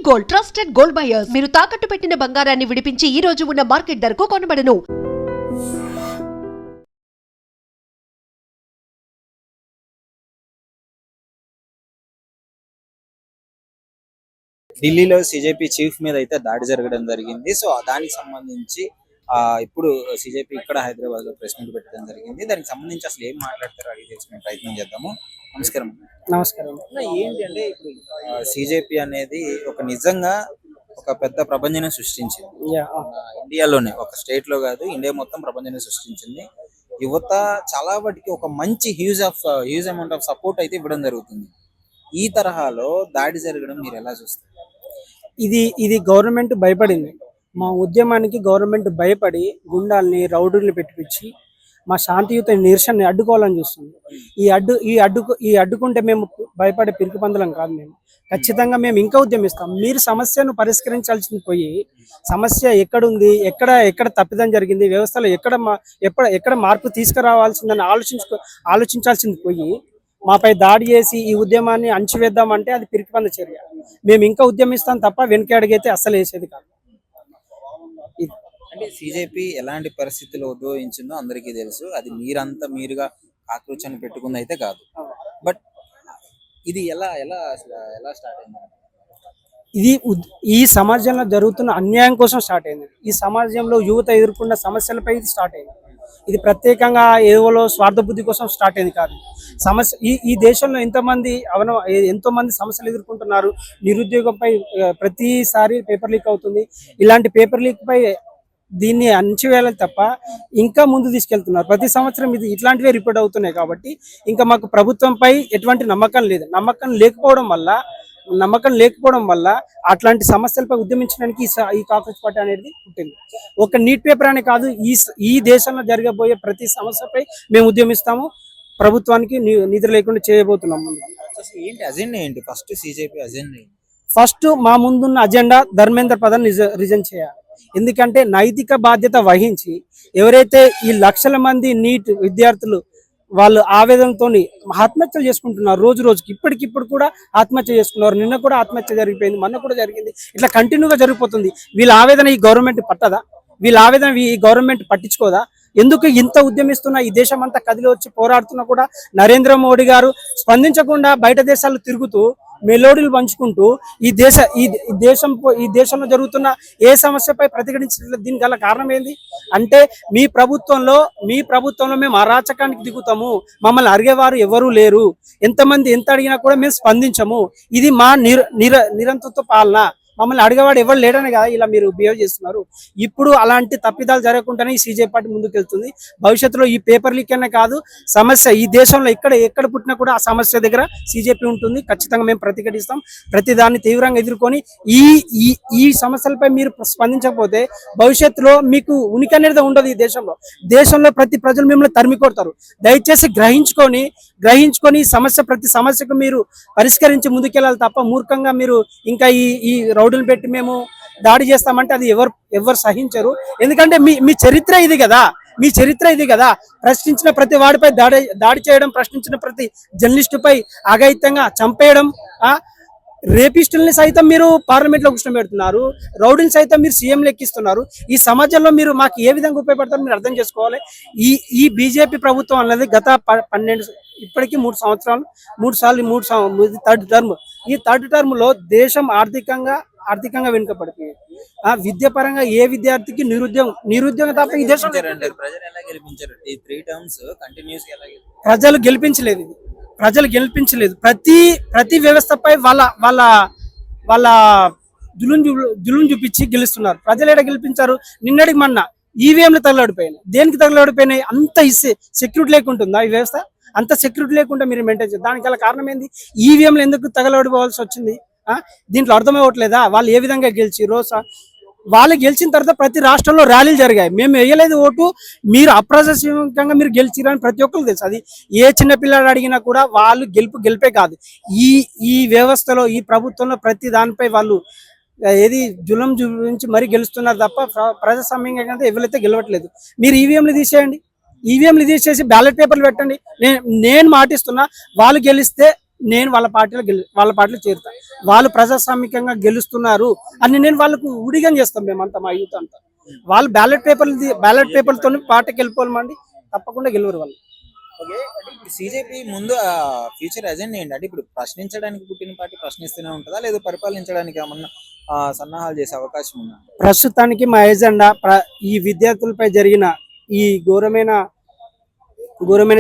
Gold, trusted gold buyers. మీరు తాకట్టు పెట్టిన బంగారాన్ని విడిపించి ఈ రోజు ఉన్న మార్కెట్ ధరకు కొనబడను. ఢిల్లీలో సిజేపీ చీఫ్ మీద అయితే దాడి జరగడం జరిగింది. సో దానికి సంబంధించి ఇప్పుడు సిజేపీ ఇక్కడ హైదరాబాద్ లో ప్రెస్ మీట్ పెట్టడం జరిగింది. దానికి సంబంధించి అసలు ఏం మాట్లాడతారో అడిగి తెలుసుకునే ప్రయత్నం చేద్దాము. నమస్కారం. నమస్కారం. ఏంటి అంటే ఇప్పుడు సిజేపీ అనేది నిజంగా ఒక పెద్ద ప్రపంచాన్ని సృష్టించింది. ఇండియాలోనే ఒక స్టేట్ లో కాదు, ఇండియా మొత్తం ప్రపంచాన్ని సృష్టించింది. యువత చాలా వాటికి ఒక మంచి హ్యూజ్ అమౌంట్ ఆఫ్ సపోర్ట్ అయితే ఇవ్వడం జరుగుతుంది. ఈ తరహాలో దాడి జరగడం మీరు ఎలా చూస్తారు? ఇది గవర్నమెంట్ భయపడింది. మా ఉద్యమానికి గవర్నమెంట్ భయపడి గుండాల్ని రౌడీల్ని పెట్టించి మా శాంతియుత నిరసనని అడ్డుకోవాలని చూస్తుంది. ఈ అడ్డుకుంటే మేము భయపడే పిరికి పందలం కాదు. మేము ఖచ్చితంగా మేము ఇంకా ఉద్యమిస్తాం. మీరు సమస్యను పరిష్కరించాల్సింది పోయి సమస్య ఎక్కడుంది, ఎక్కడ తప్పిదం జరిగింది, వ్యవస్థలో ఎక్కడ మార్పు తీసుకురావాల్సిందని ఆలోచించాల్సింది పోయి మాపై దాడి చేసి ఈ ఉద్యమాన్ని అణచివేద్దామంటే అది పిరికిపంద చర్య. మేము ఇంకా ఉద్యమిస్తాం తప్ప వెనక అడిగైతే అస్సలు వేసేది కాదు. అంటే సిజేపీ ఎలాంటి పరిస్థితుల్లో ఉద్భవించిందో అందరికీ తెలుసు. అది మీరుగా ఆక్రోచాన్ని పెట్టుకుంది అయితే కాదు. బట్ ఇది ఎలా స్టార్ట్ అయింది? ఇది ఈ సమాజంలో జరుగుతున్న అన్యాయం కోసం స్టార్ట్ అయింది. ఈ సమాజంలో యువత ఎదుర్కొన్న సమస్యలపై ఇది స్టార్ట్ అయింది. ఇది ప్రత్యేకంగా ఏవో స్వార్థ బుద్ధి కోసం స్టార్ట్ అయింది కాదు. సమస్య ఈ దేశంలో ఎంతో మంది సమస్యలు ఎదుర్కొంటున్నారు. నిరుద్యోగంపై ప్రతిసారి పేపర్ లీక్ అవుతుంది. ఇలాంటి పేపర్ లీక్ పై దీన్ని అణచివేయాలి తప్ప ఇంకా ముందు తీసుకెళ్తున్నారు. ప్రతి సంవత్సరం ఇట్లాంటివే రిపోర్ట్ అవుతున్నాయి. కాబట్టి ఇంకా మాకు ప్రభుత్వంపై ఎటువంటి నమ్మకం లేదు. నమ్మకం లేకపోవడం వల్ల అట్లాంటి సమస్యలపై ఉద్యమించడానికి ఈ కాంగ్రెస్ పార్టీ అనేది పుట్టింది. ఒక నీట్ పేపర్ అనే కాదు, ఈ దేశంలో జరగబోయే ప్రతి సమస్యపై మేము ఉద్యమిస్తాము. ప్రభుత్వానికి నిధులు లేకుండా చేయబోతున్నాం. ఫస్ట్ సిజేపీ అజెండా ఫస్ట్ మా ముందున్న అజెండా ధర్మేంద్ర ప్రధాన్ రిజైన్ చేయాలి. ఎందుకంటే నైతిక బాధ్యత వహించి ఎవరైతే ఈ లక్షల మంది నీట్ విద్యార్థులు వాళ్ళు ఆవేదనతో ఆత్మహత్యలు చేసుకుంటున్నారు. రోజుకి ఇప్పటికిప్పుడు కూడా ఆత్మహత్య చేసుకున్నారు. నిన్న కూడా ఆత్మహత్య జరిగిపోయింది, మొన్న కూడా జరిగింది. ఇట్లా కంటిన్యూగా జరిగిపోతుంది. వీళ్ళ ఆవేదన ఈ గవర్నమెంట్ పట్టదా? వీళ్ళ ఆవేదన ఈ గవర్నమెంట్ పట్టించుకోదా? ఎందుకు ఇంత ఉద్యమిస్తున్నా, ఈ దేశం అంతా కదిలి వచ్చి పోరాడుతున్నా కూడా నరేంద్ర మోడీ గారు స్పందించకుండా బయట దేశాలు తిరుగుతూ మెలోడీలు పంచుకుంటూ ఈ దేశంలో జరుగుతున్న ఏ సమస్యపై ప్రతిఘటించలేదు? దీనికి గల కారణం ఏంది అంటే మీ ప్రభుత్వంలో మేము అరాచకానికి దిగుతాము, మమ్మల్ని అడిగేవారు ఎవరూ లేరు, ఎంతమంది ఎంత అడిగినా కూడా మేము స్పందించము, ఇది మా నిరంతర పాలన, మమ్మల్ని అడిగేవాడు ఎవరు లేడని కదా ఇలా మీరు బిహేవ్ చేస్తున్నారు. ఇప్పుడు అలాంటి తప్పిదాలు జరగకుండానే ఈ సిజేపీ పార్టీ ముందుకు వెళ్తుంది. భవిష్యత్తులో ఈ పేపర్ లీక్ అనే కాదు, సమస్య ఈ దేశంలో ఎక్కడ పుట్టినా కూడా ఆ సమస్య దగ్గర సిజేపీ ఉంటుంది. ఖచ్చితంగా మేము ప్రతిఘటిస్తాం. ప్రతిదాన్ని తీవ్రంగా ఎదుర్కొని ఈ సమస్యలపై మీరు స్పందించకపోతే భవిష్యత్తులో మీకు ఉనికి అనేది ఉండదు. ఈ దేశంలో ప్రతి ప్రజలు మిమ్మల్ని తరిమి కొడతారు. దయచేసి గ్రహించుకొని ప్రతి సమస్యకు మీరు పరిష్కరించి ముందుకెళ్ళాలి తప్ప మూర్ఖంగా మీరు ఇంకా ఈ రౌడీలు పెట్టి మేము దాడి చేస్తామంటే అది ఎవరు సహించరు. ఎందుకంటే మీ చరిత్ర ఇది కదా. ప్రశ్నించిన ప్రతి వాడిపై దాడి చేయడం, ప్రశ్నించిన ప్రతి జర్నలిస్టుపై అఘాయిత్యంగా చంపేయడం, రేపిస్టుల్ని సైతం మీరు పార్లమెంట్ లో కూర్చోబెడుతున్నారు, రౌడీని సైతం మీరు సీఎం లెక్కిస్తున్నారు. ఈ సమాజంలో మీరు మాకు ఏ విధంగా ఉపయోగపడతారో మీరు అర్థం చేసుకోవాలి. ఈ బీజేపీ ప్రభుత్వం అనేది గత 12 ఇప్పటికీ 3 సంవత్సరాలు 3 టర్మ్. ఈ థర్డ్ టర్మ్ లో దేశం ఆర్థికంగా వెనుకబడిపోయింది. విద్య పరంగా ఏ విద్యార్థికి నిరుద్యోగం తప్ప ఈ దేశం ప్రజలు గెలిపించలేదు. ప్రతి వ్యవస్థపై వాళ్ళ జులుం చూపించి గెలుస్తున్నారు. ప్రజలు ఎక్కడ గెలిపించారు? నిన్నటికి మొన్న ఈవీఎంలు తగలడిపోయినాయి. దేనికి తగలడిపోయినాయి? అంత సెక్యూరిటీ లేకుంటుందా ఈ వ్యవస్థ? అంత సెక్యూరిటీ లేకుండా మీరు మెయింటైన్ చేస్తారు. దానికి గల కారణం ఏంది? ఈవీఎంలు ఎందుకు తగలడిపోవాల్సి వచ్చింది? దీంట్లో అర్థమవ్వట్లేదా? వాళ్ళు ఏ విధంగా గెలిచిరో. వాళ్ళు గెలిచిన తర్వాత ప్రతి రాష్ట్రంలో ర్యాలీలు జరిగాయి. మేము వేయలేదు ఓటు, మీరు అప్రజాస్వామికంగా మీరు గెలిచిరని ప్రతి ఒక్కరికి తెలుసు. అది ఏ చిన్నపిల్లలు అడిగినా కూడా వాళ్ళు గెలిపే కాదు. ఈ వ్యవస్థలో, ఈ ప్రభుత్వంలో ప్రతి దానిపై వాళ్ళు జులం చూపించి మరీ గెలుస్తున్నారు తప్ప ప్రజాస్వామ్యంగా ఎవరైతే గెలవట్లేదు. మీరు ఈవీఎంలు తీసేయండి, ఈవీఎంలు తీసేసి బ్యాలెట్ పేపర్లు పెట్టండి. నేను మాటిస్తున్నా, వాళ్ళు గెలిస్తే నేను వాళ్ళ పార్టీలో చేరుతా. వాళ్ళు ప్రజాస్వామికంగా గెలుస్తున్నారు అని నేను వాళ్ళకు ఊడిగం చేస్తాం మేమంతా, మా యూత్ అంతా. వాళ్ళు బ్యాలెట్ పేపర్లతో పార్టీకి వెళ్ళిపోవాలండి, తప్పకుండా గెలవరు వాళ్ళు. ఓకే, అంటే ఇప్పుడు సిజేపీ ముందు ఫ్యూచర్ ఎజెండా ఏంటి? అంటే ఇప్పుడు ప్రశ్నించడానికి పుట్టిన పార్టీ ప్రశ్నిస్తూనే ఉంటుందా, లేదా పరిపాలించడానికి ఏమన్నా సన్నాహాలు చేసే అవకాశం ఉందా? ప్రస్తుతానికి మా ఎజెండా ఈ విద్యార్థులపై జరిగిన ఈ ఘోరమైన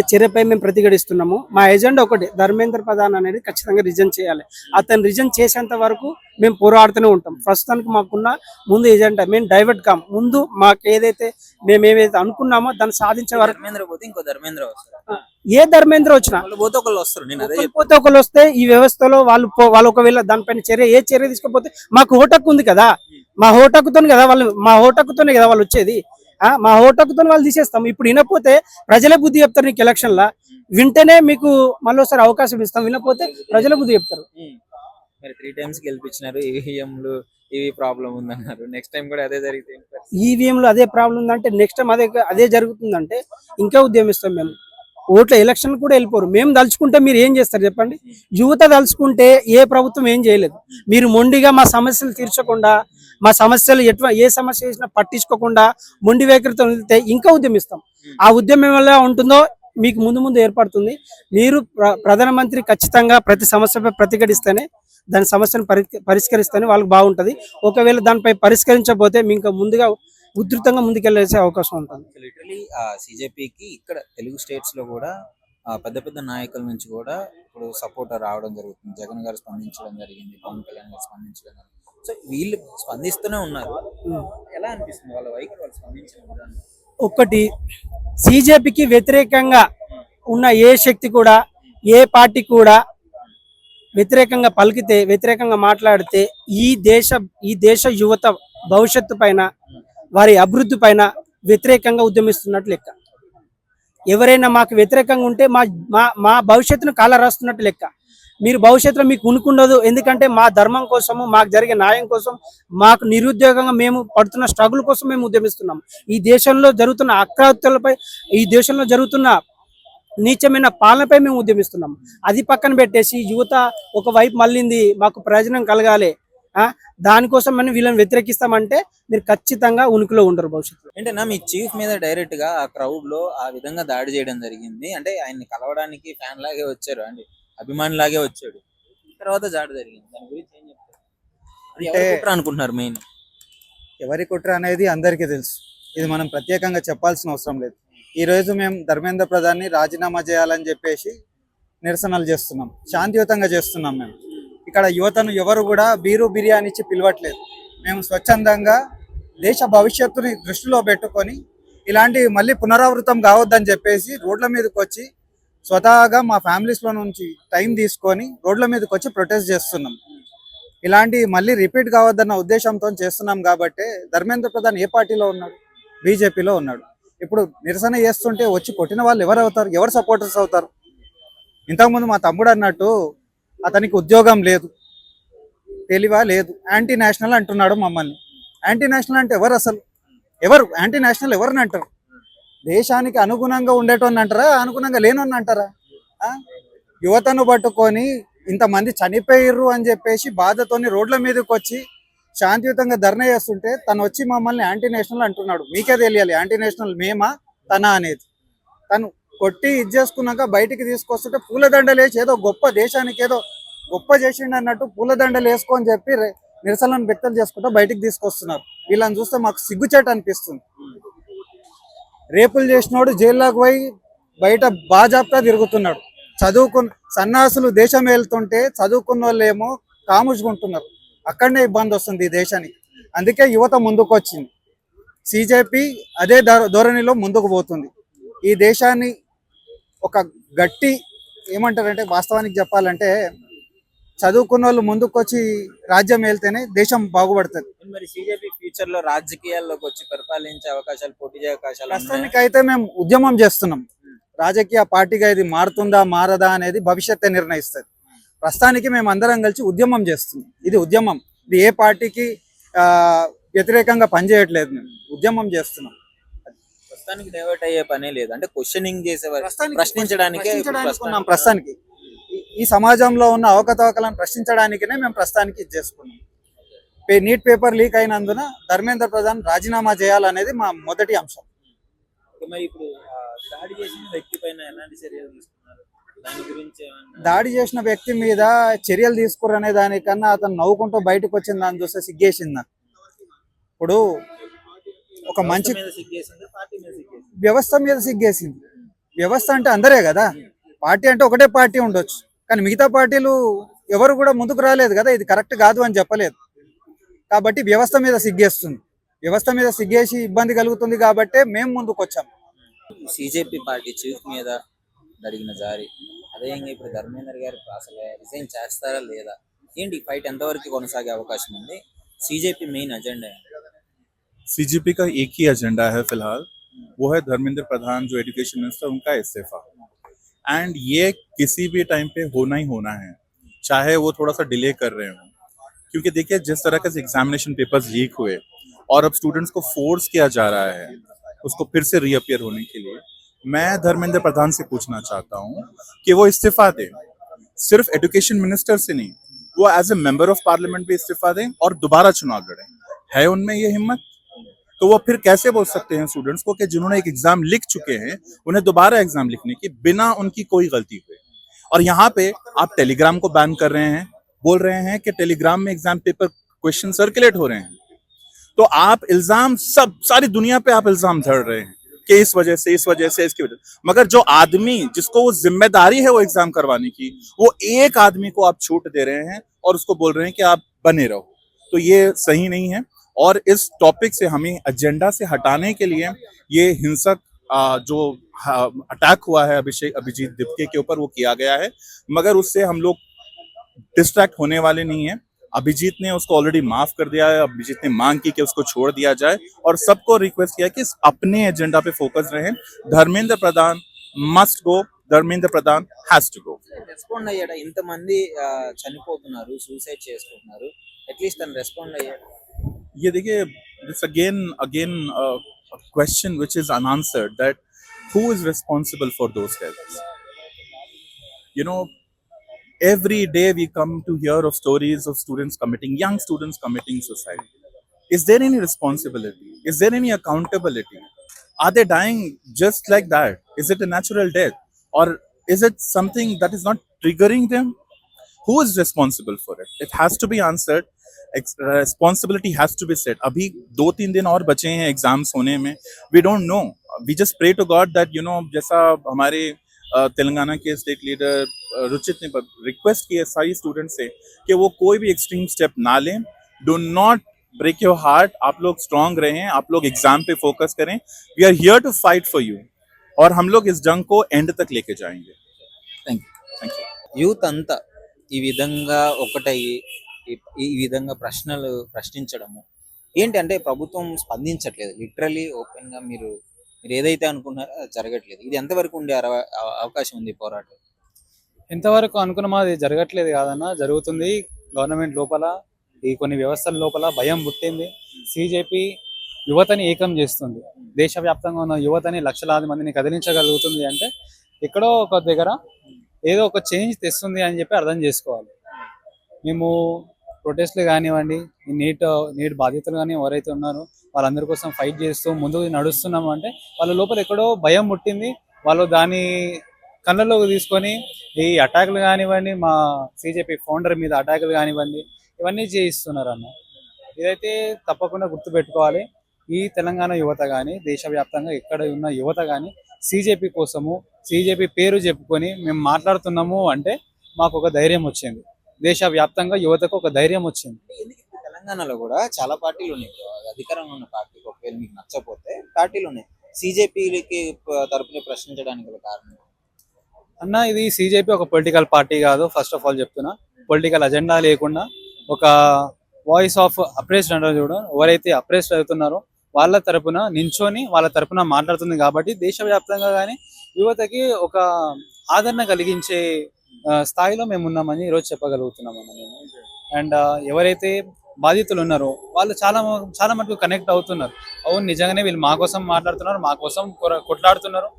చర్యపై మేము ప్రతిఘటిస్తున్నాము. మా ఎజెండా ఒకటి, ధర్మేంద్ర ప్రధాన్ అనేది ఖచ్చితంగా రిజైన్ చేయాలి. అతను రిజైన్ చేసేంత వరకు మేము పోరాడుతూనే ఉంటాం. ప్రస్తుతానికి మాకున్న ముందు ఎజెండా, మేము డైవర్ట్ కాం, ముందు మాకు మేమేదైతే అనుకున్నామో దాన్ని సాధించే వరకు. ధర్మేంద్ర పోతే ఇంకో ధర్మేంద్ర వస్తారు, ఏ ధర్మేంద్ర వచ్చినా పోతే ఒకళ్ళు వస్తారు. నేను అదే పోతే ఒకళ్ళు వస్తే ఈ వ్యవస్థలో వాళ్ళు ఒకవేళ దానిపైన ఏ చర్య తీసుకోకపోతే మాకు ఓటక్కు ఉంది కదా, మా ఓటక్కుతోనే కదా వాళ్ళు వచ్చేది. మా ఓటక్కుతో వాళ్ళు తీసేస్తాం. ఇప్పుడు వినపోతే ప్రజలే బుద్ధి చెప్తారు. నీకు ఎలక్షన్లా వింటేనే మీకు మళ్ళీ ఒకసారి అవకాశం ఇస్తాం, వినపోతే ప్రజలే బుద్ధి చెప్తారు. మరి 3 times గెలిపించినారు, ఈవీఎంలు ప్రాబ్లం ఉందన్నారు. నెక్స్ట్ టైం కూడా అదే జరిగితే ఈవీఎంలో అదే ప్రాబ్లం ఉందంటే నెక్స్ట్ టైం అదే జరుగుతుందంటే ఇంకా ఉద్యమిస్తాం మేము. ఓట్ల ఎలక్షన్ కూడా వెళ్ళిపోరు. మేము తలుచుకుంటే మీరు ఏం చేస్తారు చెప్పండి? యువత తలుచుకుంటే ఏ ప్రభుత్వం ఏం చేయలేదు. మీరు మొండిగా మా సమస్యలు తీర్చకుండా, మా సమస్యలు ఏ సమస్య చేసినా పట్టించుకోకుండా మొండి వైఖరితో వెళ్తే ఇంకా ఉద్యమిస్తాం. ఆ ఉద్యమం ఎలా ఉంటుందో మీకు ముందు ఏర్పడుతుంది. మీరు ప్రధానమంత్రి ఖచ్చితంగా ప్రతి సమస్యపై ప్రతిఘటిస్తేనే, దాని సమస్యను పరిష్కరిస్తేనే వాళ్ళకి బాగుంటుంది. ఒకవేళ దానిపై పరిష్కరించకపోతే మీకు ముందుగా ఉధృతంగా ముందుకెళ్లేసే అవకాశం ఉంటుంది. లిటరలీ సిజేపీకి ఇక్కడ తెలుగు స్టేట్స్ లో కూడా పెద్ద పెద్ద నాయకుల నుంచి కూడా ఇప్పుడు సపోర్ట్ రావడం జరుగుతుంది. జగన్ గారు స్పందించడం జరిగింది, పవన్ కళ్యాణ్ గారు స్పందించడం జరిగింది. సో వీళ్ళు స్పందిస్తూనే ఉన్నారు. ఎలా అనిపిస్తుంది వాళ్ళ వైఖరి, వాళ్ళు స్పందించిన విధానం? ఒకటి, సిజేపీకి వ్యతిరేకంగా ఉన్న ఏ శక్తి కూడా, ఏ పార్టీ కూడా వ్యతిరేకంగా పలికితే, వ్యతిరేకంగా మాట్లాడితే ఈ దేశ యువత భవిష్యత్తు పైన, వారి అభివృద్ధి పైన వ్యతిరేకంగా ఉద్యమిస్తున్నట్టు లెక్క. ఎవరైనా మాకు వ్యతిరేకంగా ఉంటే మా భవిష్యత్తును కాల రాస్తున్నట్టు లెక్క. మీరు భవిష్యత్తులో మీకు ఉనుకుండదు. ఎందుకంటే మా ధర్మం కోసము, మాకు జరిగే న్యాయం కోసం, మాకు నిరుద్యోగంగా మేము పడుతున్న స్ట్రగుల్ కోసం మేము ఉద్యమిస్తున్నాం. ఈ దేశంలో జరుగుతున్న అక్రత్యాలపై, ఈ దేశంలో జరుగుతున్న నీచమైన పాలనపై మేము ఉద్యమిస్తున్నాం. అది పక్కన పెట్టేసి యువత ఒకవైపు మళ్ళీంది, మాకు ప్రయోజనం కలగాలి, దానికోసం మనం వీళ్ళని వ్యతిరేకిస్తామంటే మీరు ఖచ్చితంగా ఉనికిలో ఉండరు భవిష్యత్తులో. ఏంటన్నా మీ చీఫ్ మీద డైరెక్ట్ గా ఆ క్రౌడ్ లో ఆ విధంగా దాడి చేయడం జరిగింది. అంటే ఆయన్ని కలవడానికి ఫ్యాన్ లాగే వచ్చారు, అంటే అభిమాని లాగే వచ్చాడు, తర్వాత దాడి జరిగింది. దాని గురించి ఏం చెప్తారు? అంటే కుట్ర అనుకుంటున్నారు మెయిన్? ఎవరి కుట్ర అనేది అందరికీ తెలుసు. ఇది మనం ప్రత్యేకంగా చెప్పాల్సిన అవసరం లేదు. ఈ రోజు మేము ధర్మేంద్ర ప్రధాన్ని రాజీనామా చేయాలని చెప్పేసి నిరసనలు చేస్తున్నాం, శాంతియుతంగా చేస్తున్నాం. మేము ఇక్కడ యువతను ఎవరు కూడా బీరు బిర్యానీ ఇచ్చి పిలవట్లేదు. మేము స్వచ్ఛందంగా దేశ భవిష్యత్తుని దృష్టిలో పెట్టుకొని ఇలాంటి మళ్ళీ పునరావృతం కావద్దని చెప్పేసి రోడ్ల మీదకి వచ్చి స్వతహాగా మా ఫ్యామిలీస్లో నుంచి టైం తీసుకొని రోడ్ల మీదకి వచ్చి ప్రొటెస్ట్ చేస్తున్నాం. ఇలాంటి మళ్ళీ రిపీట్ కావద్దన్న ఉద్దేశంతో చేస్తున్నాం. కాబట్టి ధర్మేంద్ర ప్రధాన్ ఏ పార్టీలో ఉన్నాడు? బీజేపీలో ఉన్నాడు. ఇప్పుడు నిరసన చేస్తుంటే వచ్చి కొట్టిన వాళ్ళు ఎవరు అవుతారు? ఎవరు సపోర్టర్స్ అవుతారు? ఇంతకుముందు మా తమ్ముడు అన్నట్టు అతనికి ఉద్యోగం లేదు, తెలివా లేదు, యాంటీ నేషనల్ అంటున్నాడు మమ్మల్ని. యాంటీ నేషనల్ అంటే ఎవరు? అసలు ఎవరు యాంటీ నేషనల్ ఎవరిని అంటారు? దేశానికి అనుగుణంగా ఉండేటోని అంటారా, అనుగుణంగా లేనోని అంటారా? యువతను పట్టుకొని ఇంతమంది చనిపోయిర్రు అని చెప్పేసి బాధతోని రోడ్ల మీదకి వచ్చి శాంతియుతంగా ధర్నా చేస్తుంటే తను వచ్చి మమ్మల్ని యాంటీ నేషనల్ అంటున్నాడు. మీకే తెలియాలి యాంటీ నేషనల్ మేమా తన అనేది. తను కొట్టి ఇది చేసుకున్నాక బయటికి తీసుకొస్తుంటే పూలదండలు వేసి ఏదో గొప్ప, దేశానికి ఏదో గొప్ప చేసిండు అన్నట్టు పూలదండలు వేసుకొని చెప్పి నిరసనలను వ్యక్తం చేసుకుంటూ బయటికి తీసుకొస్తున్నారు. వీళ్ళని చూస్తే మాకు సిగ్గుచేట అనిపిస్తుంది. రేపులు చేసినోడు జైల్లోకి పోయి బయట బాజాప్తా తిరుగుతున్నాడు. సన్నాసులు దేశం వెళ్తుంటే చదువుకున్న వాళ్ళు ఏమో కాముచుకుంటున్నారు. అక్కడనే ఇబ్బంది వస్తుంది ఈ దేశానికి. అందుకే యువత ముందుకు వచ్చింది. సిజేపీ అదే ధోరణిలో ముందుకు పోతుంది. ఈ దేశాన్ని ఒక గట్టి ఏమంటారంటే, వాస్తవానికి చెప్పాలంటే చదువుకున్న వాళ్ళు ముందుకు వచ్చి రాజ్యం వెళ్తేనే దేశం బాగుపడుతుంది. మరి సిజేపీ ఫ్యూచర్ లో రాజకీయాల్లోకి వచ్చి పరిపాలించే అవకాశాలు, పోటీ చేసే అవకాశాలు? ప్రస్తుతానికి అయితే మేము ఉద్యమం చేస్తున్నాం. రాజకీయ పార్టీగా ఇది మారుతుందా మారదా అనేది భవిష్యత్తే నిర్ణయిస్తుంది. ప్రస్తుతానికి మేము అందరం కలిసి ఉద్యమం చేస్తున్నాం. ఇది ఉద్యమం, ఇది ఏ పార్టీకి వ్యతిరేకంగా పనిచేయట్లేదు. మేము ఉద్యమం చేస్తున్నాం. ప్రస్తుతానికి డైవర్ట్ అయ్యే పనే లేదు, అంటే క్వశ్చనింగ్ చేసేవారు, ప్రశ్నించడానికే ప్రస్తుతానికి ఈ సమాజంలో ఉన్న అవకతవకలను ప్రశ్నించడానికినే మేము ప్రస్తుతానికి ఇది చేసుకున్నాం. నీట్ పేపర్ లీక్ అయినందున ధర్మేంద్ర ప్రధాన్ రాజీనామా చేయాలనేది మా మొదటి అంశం. మరి ఇప్పుడు దాడి చేసిన వ్యక్తి పైన ఎలాంటి చర్యలు తీసుకున్నారు, దాని గురించి దాడి చేసిన వ్యక్తి మీద చర్యలు తీసుకురనే దానికన్నా అతను నవ్వుకుంటూ బయటకు వచ్చిన దాన్ని చూస్తే సిగ్గేసింది నాకు. ఇప్పుడు ఒక మంచి పార్టీ మీద సిగ్గేసింది, వ్యవస్థ మీద సిగ్గేసింది. వ్యవస్థ అంటే అందరే కదా, పార్టీ అంటే ఒకటే పార్టీ ఉండొచ్చు, కానీ మిగతా పార్టీలు ఎవరు కూడా ముందుకు రాలేదు కదా, ఇది కరెక్ట్ కాదు అని చెప్పలేదు. కాబట్టి వ్యవస్థ మీద సిగ్గేస్తుంది, వ్యవస్థ మీద సిగ్గేసి ఇబ్బంది కలుగుతుంది కాబట్టే మేము ముందుకు వచ్చాం. సిజేపీ పార్టీ చీఫ్ మీద జరిగిన జారీ అదేవిధంగా ఇప్పుడు ధర్మేంద్ర గారు అసలు రిజైన్ చేస్తారా లేదా, ఏంటి ఫైట్ ఎంతవరకు కొనసాగే అవకాశం ఉంది, సిజేపీ మెయిన్ ఎజెండా? सीजीपी का एक ही एजेंडा है फिलहाल, वो है धर्मेंद्र प्रधान जो एजुकेशन मिनिस्टर, उनका इस्तीफा। एंड ये किसी भी टाइम पे होना ही होना है, चाहे वो थोड़ा सा डिले कर रहे हो, क्योंकि देखिए जिस तरह के एग्जामिनेशन पेपर्स लीक हुए और अब स्टूडेंट्स को फोर्स किया जा रहा है उसको फिर से रीअपियर होने के लिए, मैं धर्मेंद्र प्रधान से पूछना चाहता हूँ कि वो इस्तीफा दें, सिर्फ एजुकेशन मिनिस्टर से नहीं, वो as a member of parliament भी इस्तीफा दें और दोबारा चुनाव लड़ें। है उनमें ये हिम्मत? तो वो फिर कैसे बोल सकते हैं स्टूडेंट्स को कि जिन्होंने एक एग्जाम लिख चुके हैं उन्हें दोबारा एग्जाम लिखने की बिना उनकी कोई गलती हुए? और यहाँ पे आप टेलीग्राम को बैन कर रहे हैं, बोल रहे हैं कि टेलीग्राम में एग्जाम पेपर क्वेश्चन सर्कुलेट हो रहे हैं, तो आप इल्जाम सारी दुनिया पे आप इल्जाम धर रहे हैं कि इस वजह से इसकी वजह, मगर जो आदमी जिसको वो जिम्मेदारी है वो एग्जाम करवाने की, वो एक आदमी को आप छूट दे रहे हैं और उसको बोल रहे हैं कि आप बने रहो, तो ये सही नहीं है। और इस टॉपिक से हमें एजेंडा से हटाने के लिए ये हिंसक जो अटैक हुआ है अभिजीत दिपके के ऊपर वो किया गया है, मगर उससे हम लोग डिस्ट्रैक्ट होने वाले नहीं है। अभिजीत ने उसको ऑलरेडी माफ कर दिया है, अभिजीत ने मांग की कि उसको छोड़ दिया जाए और सबको रिक्वेस्ट किया कि अपने एजेंडा पे फोकस रहें। Dharmendra Pradhan must go, Dharmendra Pradhan has to go. Respond అయ్యాడా? ఇంతమంది చనిపోతున్నారు, సూసైడ్ చేసుకుంటున్నారు, అట్లీస్ట్ తను రెస్పాండ్ అయ్యాడు? ये देखिए, this again a question which is unanswered, that who is responsible for those deaths? You know, every day we come to hear of stories of young students committing suicide. Is there any responsibility? Is there any accountability? Are they dying just like that? Is it a natural death? Or is it something that is not triggering them? Who is responsible for it? It has to be answered. Responsibility has to be set. अभी 2-3 दिन और बचे हैं exams होने में. We don't know. We just pray to God that जैसा हमारे तेलंगाना के स्टेट लीडर रुचित ने रिक्वेस्ट की है सारी स्टूडेंट से कि वो कोई भी एक्सट्रीम स्टेप ना लें. Do not break your heart. आप लोग स्ट्रांग रहें, आप लोग एग्जाम पे फोकस करें. We are here to fight for you और हम लोग इस जंग को एंड तक लेके जाएंगे. Thank you. యూత్ అంతా ఈ విధంగా ఒకటయ్యి ఈ విధంగా ప్రశ్నించడము ఏంటంటే ప్రభుత్వం స్పందించట్లేదు. లిటరలీ ఓపెన్ గా మీరు ఏదైతే అనుకున్నారో అది జరగట్లేదు. ఇది ఎంతవరకు ఉండే అవకాశం ఉంది పోరాటం? ఎంతవరకు అనుకున్నామో అది జరగట్లేదు కాదన్న, జరుగుతుంది. గవర్నమెంట్ లోపల ఈ కొన్ని వ్యవస్థల లోపల భయం పుట్టింది. సిజేపీ యువతని ఏకం చేస్తుంది. దేశవ్యాప్తంగా ఉన్న యువతని లక్షలాది మందిని కదిలించగలుగుతుంది అంటే ఎక్కడో ఒక దగ్గర ఏదో ఒక చేంజ్ తెస్తుంది అని చెప్పి అర్థం చేసుకోవాలి. మేము ప్రొటెస్ట్లు కానివ్వండి, ఈ నీట్ బాధితులు కానీ ఎవరైతే ఉన్నారో వాళ్ళందరి కోసం ఫైట్ చేస్తూ ముందుకు నడుస్తున్నాము అంటే వాళ్ళ లోపల ఎక్కడో భయం పుట్టింది. వాళ్ళు దాన్ని కళ్ళలోకి తీసుకొని ఈ అటాకులు కానివ్వండి, మా సిజేపీ ఫౌండర్ మీద అటాకులు కానివ్వండి, ఇవన్నీ చేయిస్తున్నారు అన్న. ఇదైతే తప్పకుండా గుర్తుపెట్టుకోవాలి. ఈ తెలంగాణ యువత కానీ దేశవ్యాప్తంగా ఎక్కడ ఉన్న యువత కానీ సిజేపీ కోసము, సిజేపీ పేరు చెప్పుకొని మేము మాట్లాడుతున్నాము అంటే మాకు ఒక ధైర్యం వచ్చింది. దేశవ్యాప్తంగా యువతకు ఒక ధైర్యం వచ్చింది. తెలంగాణలో కూడా చాలా పార్టీలు ఉన్నాయి. అధికారంలో ఉన్న పార్టీకి ఒకవేళ మీకు నచ్చకపోతే పార్టీలు ఉన్నాయి. సిజేపీకి తరపున ప్రశ్నించడానికి గల కారణం అన్న, ఇది సిజేపీ ఒక పొలిటికల్ పార్టీ కాదు. ఫస్ట్ ఆఫ్ ఆల్ చెప్తున్నా, పొలిటికల్ అజెండా లేకుండా ఒక వాయిస్ ఆఫ్ అప్రెస్డ్ అంటారు చూడ, ఎవరైతే అప్రెస్డ్ అవుతున్నారో వాళ్ళ తరపున నించొని వాళ్ళ తరపున మాట్లాడుతుంది. కాబట్టి దేశవ్యాప్తంగా కానీ యువతకి ఒక ఆదరణ కలిగించే స్థాయిలో మేము ఉన్నామని ఈరోజు చెప్పగలుగుతున్నాము మేము. అండ్ ఎవరైతే బాధితులు ఉన్నారో వాళ్ళు చాలా మటుకు కనెక్ట్ అవుతున్నారు. అవును, నిజంగానే వీళ్ళు మా కోసం మాట్లాడుతున్నారు, మా కోసం కొట్లాడుతున్నారు,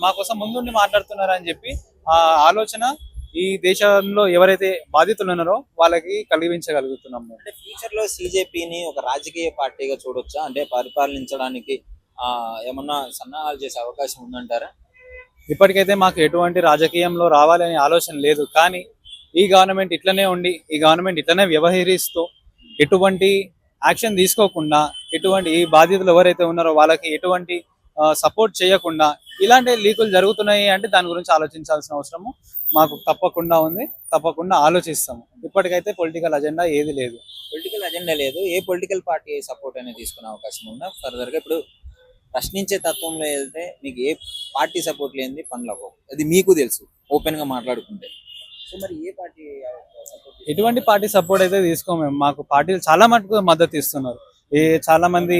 మా కోసం ముందుండి మాట్లాడుతున్నారు అని చెప్పి ఆ ఆలోచన ఈ దేశంలో ఎవరైతే బాధితులు ఉన్నారో వాళ్ళకి కలిగించగలుగుతున్నాం మేము. అంటే ఫ్యూచర్ లో సిజేపీని ఒక రాజకీయ పార్టీగా చూడొచ్చా? అంటే పరిపాలించడానికి ఏమన్నా సన్నాహాలు చేసే అవకాశం ఉందంటారా? ఇప్పటికైతే మాకు ఎటువంటి రాజకీయంలో రావాలనే ఆలోచన లేదు, కానీ ఈ గవర్నమెంట్ ఇట్లనే ఉండి ఈ గవర్నమెంట్ ఇట్లనే వ్యవహరిస్తూ ఎటువంటి యాక్షన్ తీసుకోకుండా ఎటువంటి ఈ బాధితులు ఎవరైతే ఉన్నారో వాళ్ళకి ఎటువంటి సపోర్ట్ చేయకుండా ఇలాంటి లీకులు జరుగుతున్నాయి అంటే దాని గురించి ఆలోచించాల్సిన అవసరము మాకు తప్పకుండా ఉంది. తప్పకుండా ఆలోచిస్తాము. ఇప్పటికైతే పొలిటికల్ అజెండా ఏది లేదు. పొలిటికల్ అజెండా లేదు. ఏ పొలిటికల్ పార్టీ సపోర్ట్ అనేది తీసుకునే అవకాశం ఉందా ఫర్దర్ గా? ఇప్పుడు ప్రశ్నించే తత్వంలో వెళ్తే మీకు ఏ పార్టీ సపోర్ట్ లేనిది పనులు అవ్వవు, అది మీకు తెలుసు ఓపెన్ గా మాట్లాడుకుంటే. సో మరి ఏ పార్టీ ఎటువంటి పార్టీ సపోర్ట్ అయితే తీసుకోము మేము. మాకు పార్టీలు చాలా మటుకు మద్దతు ఇస్తున్నారు. చాలా మంది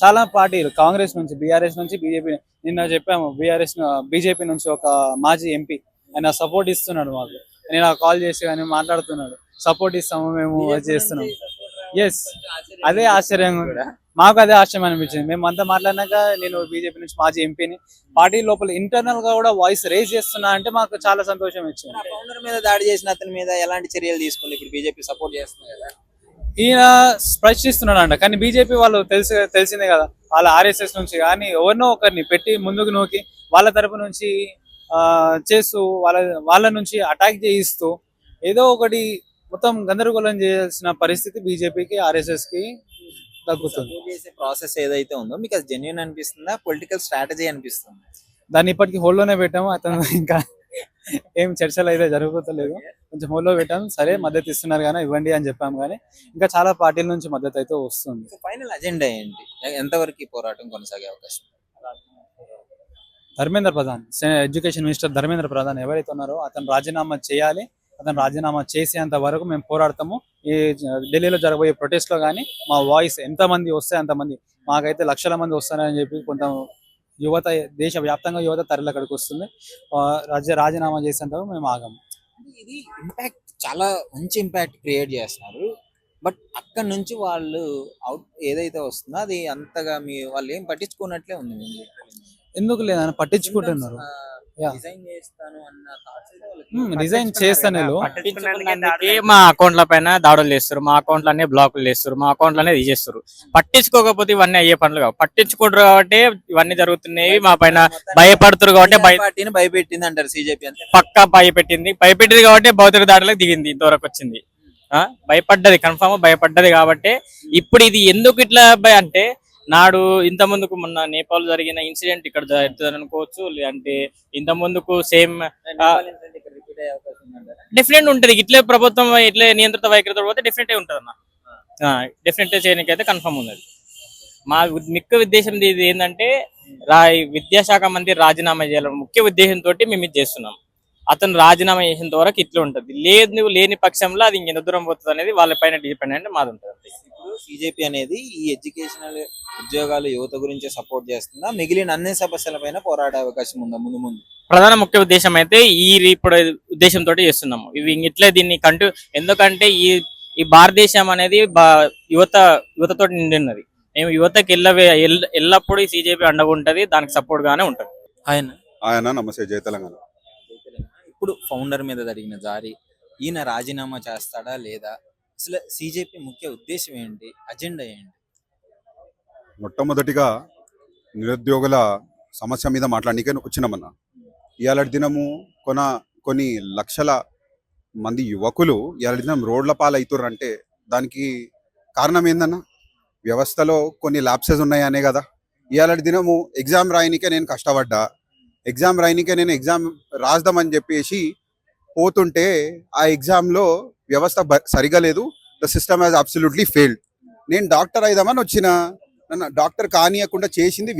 చాలా పార్టీలు కాంగ్రెస్ నుంచి, బీఆర్ఎస్ నుంచి, బీజేపీ. నిన్న చెప్పాము బీజేపీ నుంచి ఒక మాజీ ఎంపీ ఆయన సపోర్ట్ ఇస్తున్నాడు మాకు. నేను కాల్ చేసి కానీ మాట్లాడుతున్నాడు, సపోర్ట్ ఇస్తాము మేము చేస్తున్నాం. ఎస్, అదే ఆశ్చర్యంగా ఉంది మాకు. అదే ఆశ్చర్యం అనిపించింది. మేము అంతా మాట్లాడినాక నేను బీజేపీ నుంచి మాజీ ఎంపీని పార్టీ లోపల ఇంటర్నల్ గా కూడా వాయిస్ రేజ్ చేస్తున్నా అంటే మాకు చాలా సంతోషం ఇచ్చింది. ఫౌండర్ మీద దాడి చేసిన అతని మీద ఎలాంటి చర్యలు తీసుకుంది? ఇప్పుడు బీజేపీ సపోర్ట్ చేస్తుంది కదా, ఈయన ప్రశ్నిస్తున్నాడు అంట. కానీ బీజేపీ వాళ్ళు తెలిసిందే కదా, వాళ్ళ ఆర్ఎస్ఎస్ నుంచి కానీ ఎవరినో ఒకరిని పెట్టి ముందుకు నూకి వాళ్ళ తరపు నుంచి చేస్తూ వాళ్ళ నుంచి అటాక్ చేయిస్తూ ఏదో ఒకటి మొత్తం గందరగోళం చేయాల్సిన పరిస్థితి బీజేపీకి, ఆర్ఎస్ఎస్ కి తగ్గుతుంది. ప్రాసెస్ ఏదైతే ఉందో మీకు అది జెన్యూన్ అనిపిస్తుందా, పొలిటికల్ స్ట్రాటజీ అనిపిస్తుందా? దాన్ని ఇప్పటికి హోల్లోనే పెట్టాము. అతను ఇంకా ఏం చర్చలు అయితే జరుగుతలేదు. కొంచెం హోల్లో పెట్టాము. సరే మద్దతు ఇస్తున్నారు కానీ ఇవ్వండి అని చెప్పాము, కానీ ఇంకా చాలా పార్టీల నుంచి మద్దతు అయితే వస్తుంది. ఫైనల్ అజెండా ఏంటి? ఎంతవరకు పోరాటం కొనసాగే అవకాశం? ధర్మేంద్ర ప్రధాన్, ఎడ్యుకేషన్ మినిస్టర్ ధర్మేంద్ర ప్రధాన్ ఎవరైతే ఉన్నారో అతను రాజీనామా చేయాలి. అతను రాజీనామా చేసేంత వరకు మేము పోరాడతాము. ఈ ఢిల్లీలో జరగబోయే ప్రొటెస్ట్ లో కానీ మా వాయిస్ ఎంతమంది వస్తే అంతమంది, మాకైతే లక్షల మంది వస్తారని చెప్పి కొంత యువత, దేశ వ్యాప్తంగా యువత తరలి అక్కడికి వస్తుంది. రాజీనామా చేసేంత వరకు మేము ఆగము. ఇది ఇంపాక్ట్, చాలా మంచి ఇంపాక్ట్ క్రియేట్ చేస్తున్నారు. బట్ అక్కడ నుంచి వాళ్ళు అవుట్ ఏదైతే వస్తుందో అది అంతగా వాళ్ళు ఏం పట్టించుకున్నట్లే ఉంది. ఎందుకు లేదని పట్టించుకుంటున్నారు. రిజైన్ చేస్తాను మా అకౌంట్ల పైన దాడులు చేస్తారు, మా అకౌంట్లనే బ్లాకులు చేస్తారు, మా అకౌంట్లనే తీసేస్తారు. పట్టించుకోకపోతే ఇవన్నీ అయ్యే పనులు కావు. పట్టించుకుంటారు కాబట్టి ఇవన్నీ జరుగుతున్నాయి. మా పైన భయపడుతున్నారు కాబట్టి పార్టీని భయపెట్టింది అంటారు సిజేపీ. అంతే, పక్కా భయపెట్టింది కాబట్టి భౌతిక దాడులకు దిగింది, ఇంతవరకు వచ్చింది. భయపడ్డది, కన్ఫామ్ భయపడ్డది. కాబట్టి ఇప్పుడు ఇది ఎందుకు ఇట్లా అంటే నాడు ఇంత ముందుకు మొన్న నేపాల్ జరిగిన ఇన్సిడెంట్ ఇక్కడ జరుగుతుంది అనుకోవచ్చు, లేదంటే ఇంత ముందుకు సేమ్ డిఫరెంట్ ఉంటది. ఇట్లే ప్రభుత్వం ఇట్లే నియంత్రిత వైఖరితో పోతే డిఫరెంట్ ఉంటది అన్న. డిఫరెంట్ చేయడానికి అయితే కన్ఫర్మ్ ఉన్నది. మా ముఖ్య ఉద్దేశం ఇది ఏంటంటే విద్యాశాఖ మంత్రి రాజీనామా చేయాలని ముఖ్య ఉద్దేశంతో మేము ఇది చేస్తున్నాం. అతను రాజీనామా చేసేంత వరకు ఇట్లా ఉంటది. లేని పక్షంలో అది ఇంకెంత దూరం పోతుంది అనేది వాళ్ళ పైన డిపెండెంట్ మాది ఉంటుంది. ఇప్పుడు సిజేపీ అనేది ఈ ఎడ్యుకేషనల్ ఉద్యోగాలు యువత గురించి సపోర్ట్ చేస్తుందా, మిగిలిన అన్ని సమస్యల పైన పోరాడే అవకాశం ఉందా ముందు? ప్రధాన ముఖ్య ఉద్దేశం అయితే ఇప్పుడు ఉద్దేశంతో చేస్తున్నాము. ఇవి ఇట్లే దీన్ని ఎందుకంటే ఈ భారతదేశం అనేది యువతతో నిండి ఉన్నది. మేము యువతకి ఎల్లప్పుడూ ఈ సిజేపీ అండగా ఉంటది, దానికి సపోర్ట్ గానే ఉంటది. ఆయన నమస్తే, జై తెలంగాణ. ఇప్పుడు ఫౌండర్ మీద జరిగిన జారీ, ఈయన రాజీనామా చేస్తాడా లేదా, అసలు సిజేపీ ముఖ్య ఉద్దేశం ఏంటి, అజెండా ఏంటి? మొట్టమొదటిగా నిరుద్యోగుల సమస్య మీద మాట్లాడడానికి వచ్చినామన్న. ఇవాళ దినము కొన్ని లక్షల మంది యువకులు ఇవాళ దినం రోడ్ల పాలవుతుర్రు అంటే దానికి కారణం ఏందన్న? వ్యవస్థలో కొన్ని ల్యాప్సెస్ ఉన్నాయనే కదా. ఇవాళ దినము ఎగ్జామ్ రాయనికే నేను కష్టపడ్డా, ఎగ్జామ్ రాద్దామని చెప్పేసి పోతుంటే ఆ ఎగ్జామ్లో వ్యవస్థ సరిగా లేదు. The system has absolutely failed. నేను డాక్టర్ అయిదామని వచ్చిన, నన్ను డాక్టర్ కానియకుండా చేసింది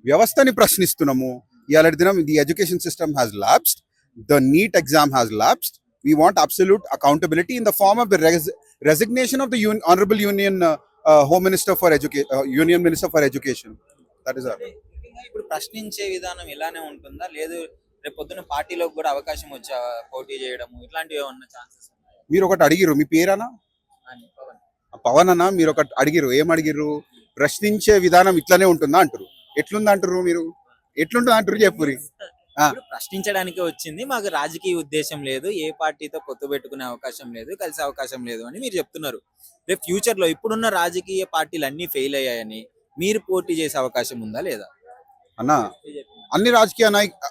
వ్యవస్థని ప్రశ్నిస్తున్నాము. ఇవాళ దినం the education system has lapsed, the NEET exam has lapsed. We want absolute accountability in the form of the resignation of the Honorable Home Minister for Union Minister for Education. That is all. ఇప్పుడు ప్రశ్నించే విధానం ఇలానే ఉంటుందా, లేదు రేపు పొద్దున్న పార్టీలోకి కూడా అవకాశం వచ్చే పోటీ చేయడము ఇట్లాంటివి ఏమన్నా ఛాన్సెస్? మీరు ఒకటి అడిగిరు, మీ పేరనా? పవన్ అన్న. మీరు ఒకటి అడిగిరు, ఏం అడిగిర్రు? ప్రశ్నించే విధానం ఇట్లానే ఉంటుందా అంటారు. ఎట్లుందా అంటారు మీరు? ఎట్లుంటుందా అంటారు చెప్పురి. ఇప్పుడు ప్రశ్నించడానికి వచ్చింది, మాకు రాజకీయ ఉద్దేశం లేదు, ఏ పార్టీతో పొత్తు పెట్టుకునే అవకాశం లేదు, కలిసే అవకాశం లేదు అని మీరు చెప్తున్నారు. రేపు ఫ్యూచర్ లో ఇప్పుడున్న రాజకీయ పార్టీలు అన్ని ఫెయిల్ అయ్యాయని మీరు పోటీ చేసే అవకాశం ఉందా లేదా? అన్న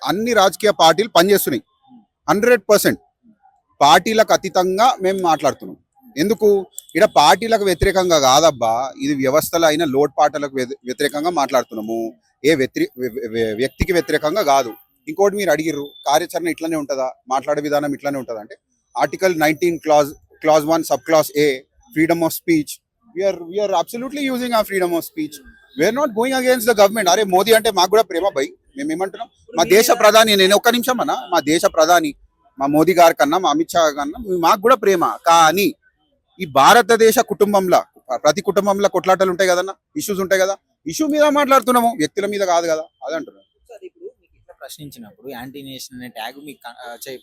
అన్ని రాజకీయ పార్టీలు పనిచేస్తున్నాయి 100%. పార్టీలకు అతీతంగా మేము మాట్లాడుతున్నాం. ఎందుకు ఇక్కడ పార్టీలకు వ్యతిరేకంగా కాదబ్బా, ఇది వ్యవస్థలో అయిన లోటుపాట్లకు వ్యతిరేకంగా మాట్లాడుతున్నాము. ఏ వ్యక్తికి వ్యతిరేకంగా కాదు. ఇంకోటి మీరు అడిగిర్రు, కార్యాచరణ ఇట్లానే ఉంటుందా, మాట్లాడే విధానం ఇట్లానే ఉంటుందా అంటే, article 19 clause 1 sub clause A, freedom of speech, we're absolutely using ఆ freedom of speech. We're not going against the government. అరే మోదీ అంటే మాకు కూడా ప్రేమ భయ్, మేము ఏమంటున్నాం, మా దేశ ప్రధాని, నేను ఒక్క నిమిషం అన్న, మా దేశ ప్రధాని మా మోదీ గారి కన్నా, మా అమిత్ షా కన్నా మాకు కూడా ప్రేమ. కానీ ఈ భారతదేశ కుటుంబంలో ప్రతి కుటుంబంలో కొట్లాటలు ఉంటాయి కదన్నా, ఇష్యూస్ ఉంటాయి కదా, ఇష్యూ మీద మాట్లాడుతున్నాము, వ్యక్తుల మీద కాదు కదా, అది అంటున్నాను. సో అది ఇప్పుడు మీకు ఇట్లా ప్రశ్నించినప్పుడు యాంటీ నేషన్ అనే ట్యాగ్ మీకు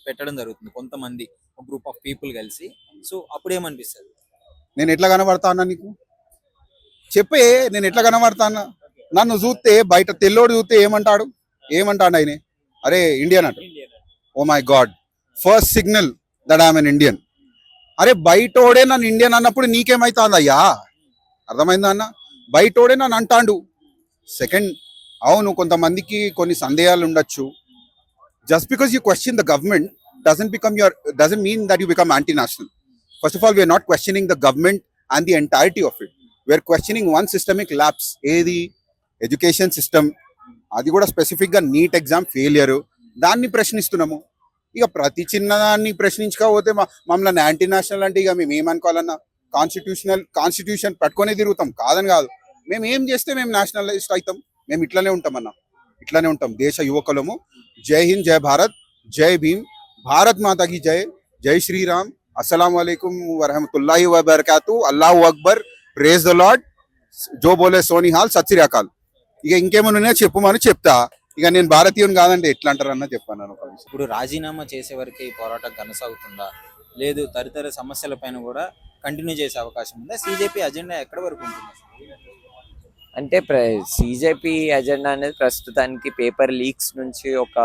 పెట్టడం జరుగుతుంది కొంతమంది, ఒక గ్రూప్ ఆఫ్ పీపుల్ కలిసి. సో అప్పుడు ఏమనిపిస్తుంది? నేను ఎట్లా కనబడతా అన్నా నీకు చెప్పే, నేను ఎట్లా కనబడతా అన్నా? నన్ను చూస్తే బయట తెల్లోడు చూస్తే ఏమంటాడు ఆయన, అరే ఇండియన్ అంట. Oh my god, first signal that I'm an Indian. అరే బయటోడే నన్ను ఇండియన్ అన్నప్పుడు నీకేమైతుంది అయ్యా? అర్థమైందా అన్న? బయటోడే నన్ను అంటాండు. సెకండ్, అవును కొంతమందికి కొన్ని సందేహాలు ఉండొచ్చు. Just because you question the government doesn't mean that you become anti-national. First of all, we are not questioning the government and the entirety of it. We are questioning one systemic lapse, ఏది education system, అది కూడా specific గా NEET exam failure, దాన్ని ప్రశ్నిస్తున్నాము. ఇక ప్రతి చిన్నదాన్ని ప్రశ్నించకపోతే మమ్మల్ని anti national అంటే ఇక మేము ఏమనుకోవాలన్నా, కాన్స్టిట్యూషన్ పట్టుకొనే తిరుగుతాం, కాదని కాదు. మేము ఏం చేస్తే మేము నేషనలిస్ట్ అవుతాం, మేము ఇట్లానే ఉంటామన్నా, ఇట్లానే ఉంటాం. దేశ యువకులము. జై హింద్, జై భారత్, జై భీమ్, భారత్ మాతాకి జై, జై శ్రీరామ్, అస్సలం వాలేకుం వరహమతుల్లాహి వబరకాతు, అల్లాహు అక్బర్, ప్రేజ్ ద లార్డ్, జో బోలే సోనిహాల్, సత్ శ్రీ అకాల్. ఇక ఇంకేమన్నా చెప్పమని చెప్తా. ఇక నేను భారతీయుని కాదంటే ఎట్లా అంటారన్న చెప్పాను. ఇప్పుడు రాజీనామా చేసే వరకు ఈ పోరాటం కొనసాగుతుందా, లేదు తదితర సమస్యల పైన కూడా కంటిన్యూ చేసే అవకాశం ఉందా? సిజేపీ అజెండా ఎక్కడి వరకు ఉంటుంది? అంటే సిజేపీ అజెండా అనేది ప్రస్తుతానికి పేపర్ లీక్స్ నుంచి, ఒక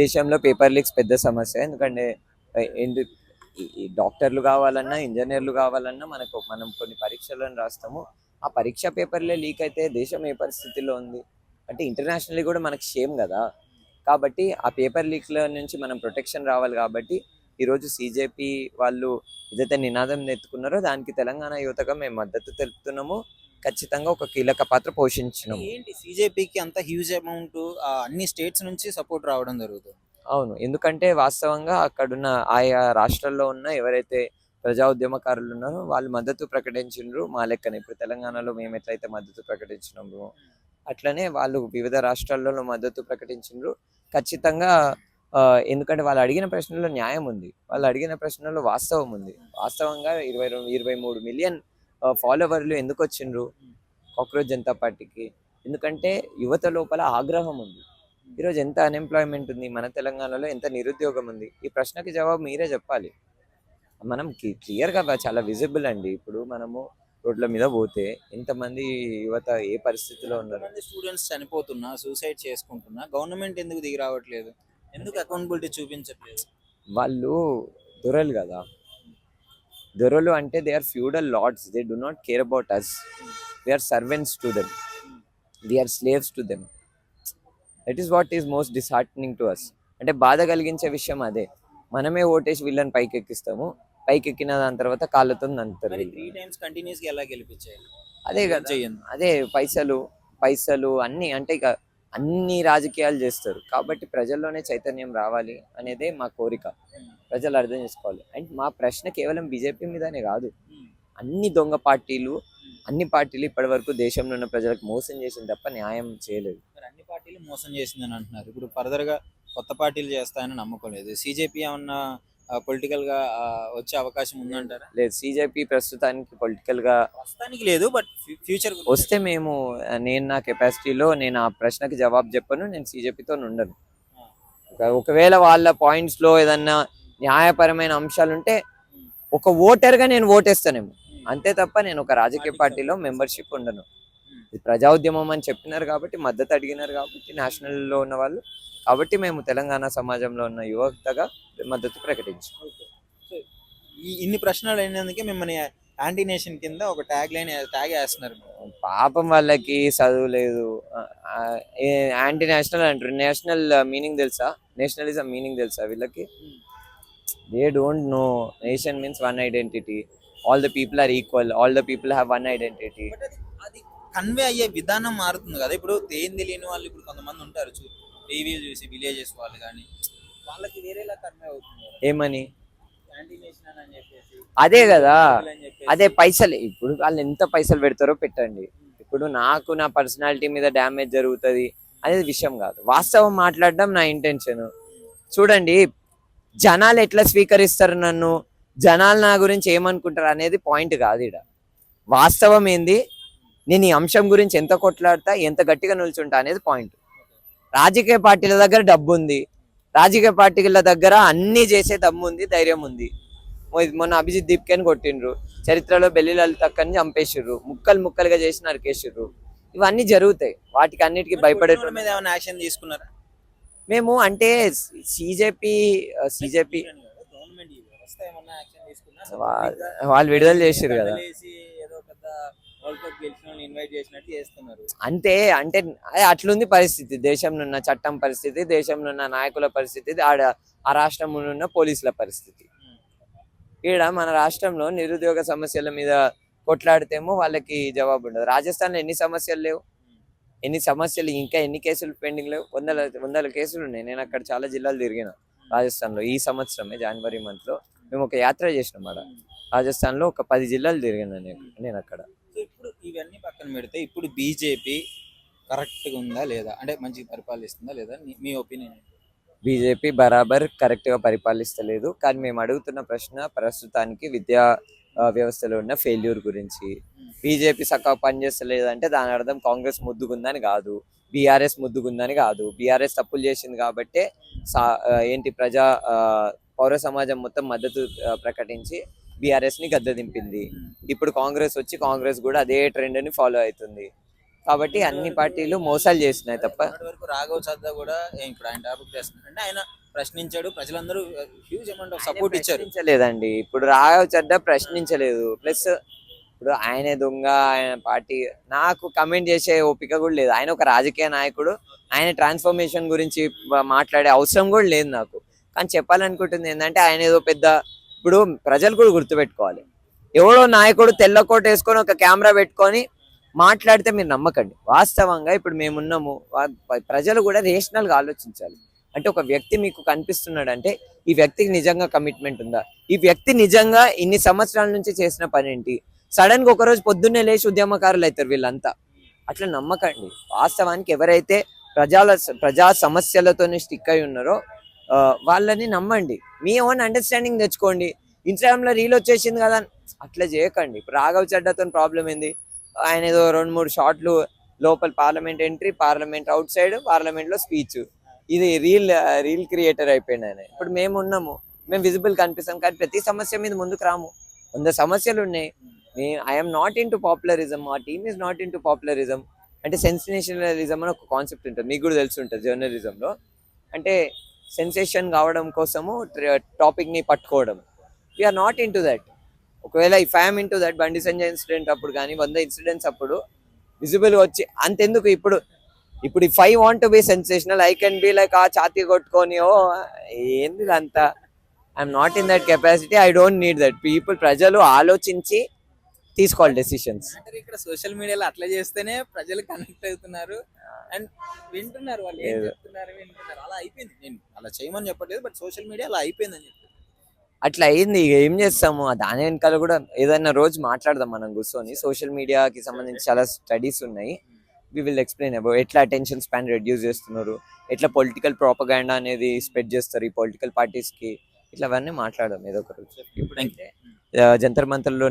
దేశంలో పేపర్ లీక్స్ పెద్ద సమస్య. ఎందుకంటే ఈ డాక్టర్లు కావాలన్నా, ఇంజనీర్లు కావాలన్నా మనం కొన్ని పరీక్షలను రాస్తాము, ఆ పరీక్ష పేపర్లే లీక్ అయితే దేశం ఏ పరిస్థితిలో ఉంది అంటే ఇంటర్నేషనల్లీ కూడా మనకి షేమ్ కదా. కాబట్టి ఆ పేపర్ లీక్ల నుంచి మనం ప్రొటెక్షన్ రావాలి. కాబట్టి ఈరోజు సిజేపీ వాళ్ళు ఏదైతే నినాదం ఎత్తుకున్నారో దానికి తెలంగాణ యువతగా మేము మద్దతు తెలుపుతున్నాము. ఖచ్చితంగా ఒక కీలక పాత్ర పోషించినాము. ఏంటి సిజేపీకి అంత హ్యూజ్ అమౌంట్ అన్ని స్టేట్స్ నుంచి సపోర్ట్ రావడం జరుగుతుంది? అవును, ఎందుకంటే వాస్తవంగా అక్కడున్న ఆయా రాష్ట్రాల్లో ఉన్న ఎవరైతే ప్రజా ఉద్యమకారులు ఉన్నారో వాళ్ళు మద్దతు ప్రకటించారు మా లెక్కనే. ఇప్పుడు తెలంగాణలో మేము ఎట్లయితే మద్దతు ప్రకటించినామో అట్లనే వాళ్ళు వివిధ రాష్ట్రాల్లో మద్దతు ప్రకటించారు. ఖచ్చితంగా ఎందుకంటే వాళ్ళు అడిగిన ప్రశ్నలో న్యాయం ఉంది, వాళ్ళు అడిగిన ప్రశ్నలో వాస్తవం ఉంది. వాస్తవంగా 23 మిలియన్ ఫాలోవర్లు ఎందుకు వచ్చిండ్రు కాక్రోచ్ జనతా పార్టీకి? ఎందుకంటే యువత లోపల ఆగ్రహం ఉంది. ఈరోజు ఎంత అన్ఎంప్లాయ్మెంట్ ఉంది మన తెలంగాణలో, ఎంత నిరుద్యోగం ఉంది? ఈ ప్రశ్నకి జవాబు మీరే చెప్పాలి. మనం క్లియర్గా చాలా విజిబుల్ అండి. ఇప్పుడు మనము రోడ్ల మీద పోతే ఎంతమంది యువత ఏ పరిస్థితిలో ఉన్నారు. స్టూడెంట్స్ చనిపోతున్నా, సూసైడ్ చేసుకుంటున్నా, గవర్నమెంట్ ఎందుకు దిగి రావట్లేదు? ఎందుకు అకౌంటబిలిటీ చూపించట్లేదు? వాళ్ళు దొరలు కదా. దొరలు అంటే they are feudal lords, they do not care about us, they are servants to them, they are slaves to them. That is what is most disheartening to us. అంటే బాధ కలిగించే విషయం అదే. మనమే ఓటేసి వీళ్ళని పైకి ఎక్కిస్తాము, పైకి ఎక్కిన దాని తర్వాత కాళ్ళతో అంటారు. అదే కదా, అదే పైసలు అన్ని, అంటే ఇక అన్ని రాజకీయాలు చేస్తారు. కాబట్టి ప్రజల్లోనే చైతన్యం రావాలి అనేదే మా కోరిక. ప్రజలు అర్థం చేసుకోవాలి. అండ్ మా ప్రశ్న కేవలం బీజేపీ మీదనే కాదు, అన్ని దొంగ పార్టీలు, అన్ని పార్టీలు ఇప్పటి వరకు దేశంలో ఉన్న ప్రజలకు మోసం చేసింది తప్ప న్యాయం చేయలేదు. అన్ని పార్టీలు మోసం చేసిందని అంటున్నారు. ఇప్పుడు ఫర్దర్ గా కొత్త పార్టీలు చేస్తాయని నమ్మకం లేదు. సిజేపీ ఏమన్నా పొలిటికల్ గా వచ్చే అవకాశం ఉందంటారా? లేదు, సిజేపీ ప్రస్తుతానికి పొలిటికల్ గా ప్రస్తుతానికి లేదు, బట్ ఫ్యూచర్ వస్తే నేను నా కెపాసిటీలో నేను ఆ ప్రశ్నకి జవాబు చెప్పను. నేను సిజేపీతో ఉండను. ఒకవేళ వాళ్ళ పాయింట్స్ లో ఏదన్నా న్యాయపరమైన అంశాలు ఉంటే ఒక ఓటర్గా నేను ఓటేస్తానేమో, అంతే తప్ప నేను ఒక రాజకీయ పార్టీలో మెంబర్షిప్ ఉండను. ప్రజా ఉద్యమం అని చెప్పినారు కాబట్టి, మద్దతు అడిగినారు కాబట్టి నేషనల్లో ఉన్న వాళ్ళు, కాబట్టి మేము తెలంగాణ సమాజంలో ఉన్న యువతగా మద్దతు ప్రకటించాం. సో ఇన్ని ప్రశ్నలు అయినందుకే మిమ్మల్ని యాంటీ నేషన్ కింద ఒక ట్యాగ్ వేస్తున్నారు. పాపం వాళ్ళకి చదువు లేదు, యాంటీ నేషనల్ అంటారు. నేషనల్ మీనింగ్ తెలుసా? నేషనలిజం మీనింగ్ తెలుసా వీళ్ళకి? They don't know. Nation means one identity. All the people are equal. All the people have one identity. అది కన్వే అయ్యే విధానం మారుతుంది కదా. ఇప్పుడు ఏం తెలియని వాళ్ళు ఇప్పుడు కొంతమంది ఉంటారు, టీవీ చూసి విలేజెస్ వాళ్ళు కానీ, వాళ్ళకి వేరేలా కన్వే అవుతుంది ఏమని? యాంటీ నేషన్ అని చెప్పేసి. అదే కదా, అని చెప్పేసి. అదే పైసలు. ఇప్పుడు వాళ్ళు ఎంత పైసలు పెడతారో పెట్టండి. ఇప్పుడు నాకు నా పర్సనాలిటీ మీద డ్యామేజ్ జరుగుతుంది అనేది విషయం కాదు. వాస్తవం మాట్లాడడం నా ఇంటెన్షన్. చూడండి, జనాలు ఎట్లా స్వీకరిస్తారు నన్ను, జనాలు నా గురించి ఏమనుకుంటారు అనేది పాయింట్ కాదు. ఇక్కడ వాస్తవం ఏంది, నేను ఈ అంశం గురించి ఎంత కొట్లాడతా, ఎంత గట్టిగా నిల్చుంటా అనేది పాయింట్. రాజకీయ పార్టీల దగ్గర డబ్బు ఉంది, రాజకీయ పార్టీల దగ్గర అన్ని చేసే దమ్ము ఉంది, ధైర్యం ఉంది. మొన్న అభిజిత్ దీప్కేని కొట్టిండ్రు, చరిత్రలో బెల్లి లలితక్కని చంపేసిర్రు, ముక్కలు ముక్కలుగా చేసి నరికేసిర్రు. ఇవన్నీ జరుగుతాయి. వాటికి అన్నిటికీ భయపడే మీద ఏమైనా యాక్షన్ తీసుకున్నారా? మేము అంటే సిజేపీ వాళ్ళు విడుదల చేసిర్రు కదా, అంతే. అంటే అట్లుంది పరిస్థితి, దేశంలో ఉన్న చట్టం పరిస్థితి, దేశంలో ఉన్న నాయకుల పరిస్థితి, ఆ రాష్ట్రంలో ఉన్న పోలీసుల పరిస్థితి. ఈడ మన రాష్ట్రంలో నిరుద్యోగ సమస్యల మీద కొట్లాడితేమో వాళ్ళకి జవాబు ఉండదు. రాజస్థాన్లో ఎన్ని సమస్యలు లేవు, ఎన్ని సమస్యలు, ఇంకా ఎన్ని కేసులు పెండింగ్ లేవు, వందల కేసులు ఉన్నాయి. నేను అక్కడ చాలా జిల్లాలు తిరిగిన రాజస్థాన్లో. ఈ సంవత్సరమే జనవరి మంత్లో మేము ఒక యాత్ర చేసినాం అక్కడ రాజస్థాన్లో. ఒక 10 జిల్లాలు తిరిగిన నేను అక్కడ. ఇప్పుడు ఇవన్నీ పక్కన పెడితే ఇప్పుడు బీజేపీ కరెక్ట్గా ఉందా లేదా, అంటే మంచిగా పరిపాలిస్తుందా లేదా, మీ ఒపీనియన్? బీజేపీ బరాబర్ కరెక్ట్గా పరిపాలిస్తలేదు. కానీ మేము అడుగుతున్న ప్రశ్న ప్రస్తుతానికి విద్యా వ్యవస్థలో ఉన్న ఫెయిల్యూర్ గురించి. బీజేపీ చక్కగా పనిచేస్తలేదు అంటే దాని అర్థం కాంగ్రెస్ ముద్దుగుందని కాదు, బీఆర్ఎస్ ముద్దుగుందని కాదు. బీఆర్ఎస్ తప్పులు చేసింది కాబట్టే పౌర సమాజం మొత్తం మద్దతు ప్రకటించి బీఆర్ఎస్ని గద్దె దింపింది. ఇప్పుడు కాంగ్రెస్ వచ్చి కాంగ్రెస్ కూడా అదే ట్రెండ్ని ఫాలో అవుతుంది. కాబట్టి అన్ని పార్టీలు మోసాలు చేసినాయి తప్ప. రాఘవ్ చద్దా కూడా ఇప్పుడు ఆయన టాపిక్ చేస్తున్నారు అంటే ఆయన ప్రశ్నించాడు, ప్రజలందరూ హ్యూజ్ అమౌంట్ ఆఫ్ సపోర్ట్ ఇచ్చారు. ప్రశ్నించలేదండి, ఇప్పుడు రాఘవ్ చద్దా ప్రశ్నించలేదు. ప్లస్ ఇప్పుడు ఆయన దొంగ, ఆయన పార్టీ నాకు కమెంట్ చేసే ఓపిక కూడా లేదు. ఆయన ఒక రాజకీయ నాయకుడు, ఆయన ట్రాన్స్ఫర్మేషన్ గురించి మాట్లాడే అవసరం కూడా లేదు నాకు. కానీ చెప్పాలనుకుంటుంది ఏంటంటే ఆయన ఏదో పెద్ద, ఇప్పుడు ప్రజలు కూడా గుర్తుపెట్టుకోవాలి, ఎవడో నాయకుడు తెల్ల కోట్ వేసుకొని ఒక కెమెరా పెట్టుకొని మాట్లాడితే మీరు నమ్మకండి. వాస్తవంగా ఇప్పుడు మేమున్నాము, ప్రజలు కూడా రేషనల్గా ఆలోచించాలి. అంటే ఒక వ్యక్తి మీకు కనిపిస్తున్నాడు అంటే ఈ వ్యక్తికి నిజంగా కమిట్మెంట్ ఉందా, ఈ వ్యక్తి నిజంగా ఇన్ని సంవత్సరాల నుంచి చేసిన పని ఏంటి. సడన్ గా ఒకరోజు పొద్దున్నే లేచి ఉద్యమకారులు అవుతారు వీళ్ళంతా, అట్లా నమ్మకండి. వాస్తవానికి ఎవరైతే ప్రజా సమస్యలతో స్టిక్ అయి ఉన్నారో వాళ్ళని నమ్మండి, మీ ఓన్ అండర్స్టాండింగ్ తెచ్చుకోండి. ఇన్స్టాగ్రామ్లో రీల్ వచ్చేసింది కదా అట్లా చేయకండి. ఇప్పుడు రాఘవ్ చడ్డాతో ప్రాబ్లం ఏంది, ఆయన ఏదో 2-3 షాట్లు లోపల parliament entry, parliament out side, పార్లమెంట్లో స్పీచ్, ఇది రీల్ క్రియేటర్ అయిపోయింది ఆయన. ఇప్పుడు మేము ఉన్నాము, మేము విజిబుల్ కనిపిస్తాం, కానీ ప్రతి సమస్య మీద ముందుకు రాము. 100 సమస్యలు ఉన్నాయి. I'm not into populism, మా team is not into populism. అంటే సెన్సేషనలిజం అని ఒక కాన్సెప్ట్ ఉంటుంది, మీకు కూడా తెలిసి ఉంటుంది జర్నలిజంలో. అంటే సెన్సేషన్ కావడం కోసము టాపిక్ని పట్టుకోవడం. We're not into that. ఒకవేళ if I'm into that, Bandi Sanjay incident అప్పుడు కానీ 100 ఇన్సిడెంట్స్ అప్పుడు విజిబుల్గా వచ్చి అంతెందుకు. ఇప్పుడు if I want to be sensational, I can be like ఆ ఛాతీ కొట్టుకొని ఓ ఏంది అంతా. I'm not in that capacity, I don't need that. ప్రజలు ఆలోచించి తీసుకోవాలి డెసిషన్స్. ఇక్కడ సోషల్ మీడియాలో అట్లా చేస్తేనే ప్రజలు కనెక్ట్ అవుతున్నారు అండ్ వింటున్నారు, వాళ్ళు ఏం చెప్తున్నారు వింటున్నారు. అలా అయిపోయింది. నేను అలా చేయమని చెప్పట్లేదు, బట్ సోషల్ మీడియా అలా అయిపోయిందని చెప్పి అట్లా అయింది. ఇక ఏం చేస్తాము, దాని వెనకాల కూడా ఏదైనా రోజు మాట్లాడదాం మనం కూర్చొని. సోషల్ మీడియాకి సంబంధించి చాలా స్టడీస్ ఉన్నాయి, వి విల్ ఎక్స్ప్లెయిన్ అబౌట్ ఎట్లా అటెన్షన్ స్పాన్ రెడ్యూస్ చేస్తున్నారు, ఎట్లా పొలిటికల్ ప్రాపగాండా అనేది స్ప్రెడ్ చేస్తారు ఈ పొలిటికల్ పార్టీస్కి, ఇట్లా అవన్నీ మాట్లాడదాం ఏదో ఒక రోజు. ఇప్పుడైతే జంతర్ మంతర్లో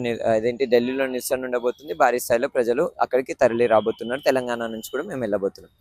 ఢిల్లీలో నిరసన ఉండబోతుంది. భారీ స్థాయిలో ప్రజలు అక్కడికి తరలి రాబోతున్నారు. తెలంగాణ నుంచి కూడా మేము వెళ్ళబోతున్నాం.